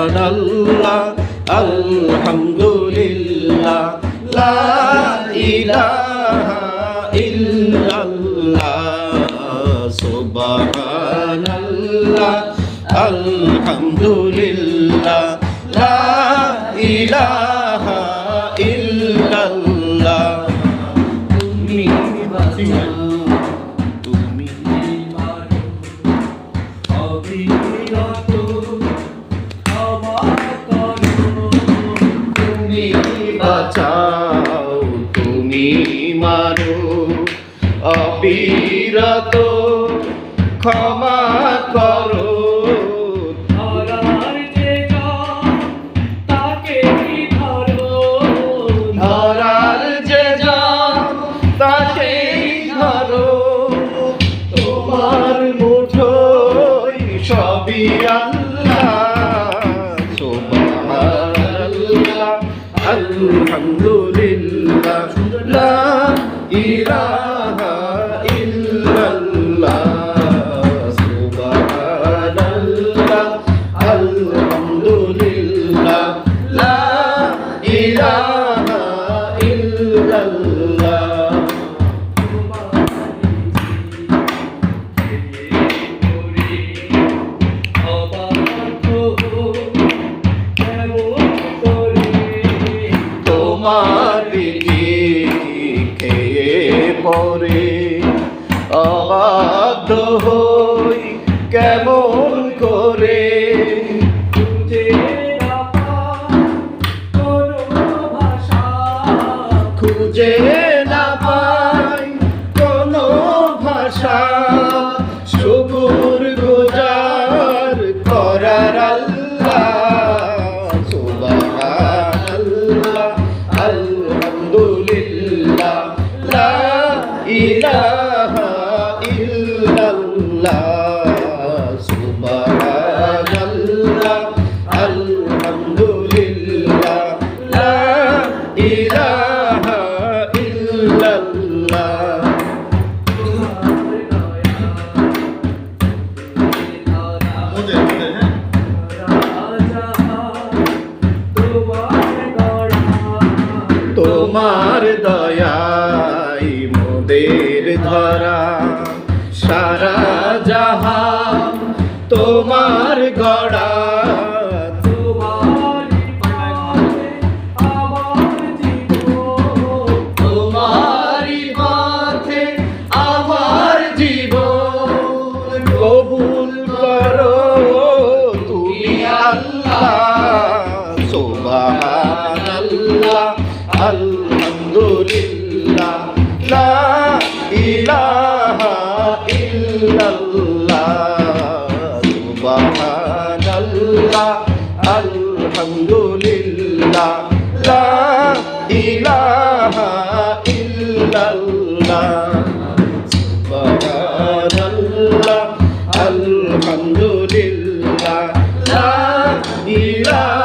সুবহানাল্লাহ আলহামদুলিল্লাহ লা ইলাহা ইল্লাল্লাহ সুবহানাল্লাহ আলহামদুলিল্লাহ লা ইলাহা ইল্লাল্লাহ তুমি অবিরত তুমি বাঁচাও তুমি মারো অবিরত ক্ষমা করো ধরার যে জন তাকে ধরো ধরার যে জন তাকে ধরো তোমার মুঠোয় সবই আল্লাহ সুবহানাল্লাহ আলহামদুলিল্লাহ লা ইলাহা ইল্লাল্লাহ সুবহানাল্লাহ আলহামদুলিল্লাহ লা ইলাহা ইল্লাল্লাহ তোমার খেয়ে পরে অবাধ্য হই কেমন করে খুঁজে না পাই কোনো ভাষা খুঁজে না পাই কোনো ভাষা শুকর গুজার করার আল্লাহ সুবহানাল্লাহ আলহামদুলিল্লাহ লা ইলাহা ইল্লাল্লাহ সুবহানাল্লাহ আলহামদুলিল্লাহ লা ইলাহা ইল্লাল্লাহ তোমার দয়াই মোদের ধরা সারা জাহান তোমার গড়া তোমারি পথে আমার জীবন কবুল করো তুমি আল্লাহ সুবহানাল্লাহ আলহামদুলিল্লাহ লা ইলাহা ইল্লাল্লাহ সুবহানাল্লাহ আলহামদুলিল্লাহ লা ইলাহা ইল্লাল্লাহ সুবহানাল্লাহ আলহামদুলিল্লাহ লা ইলাহা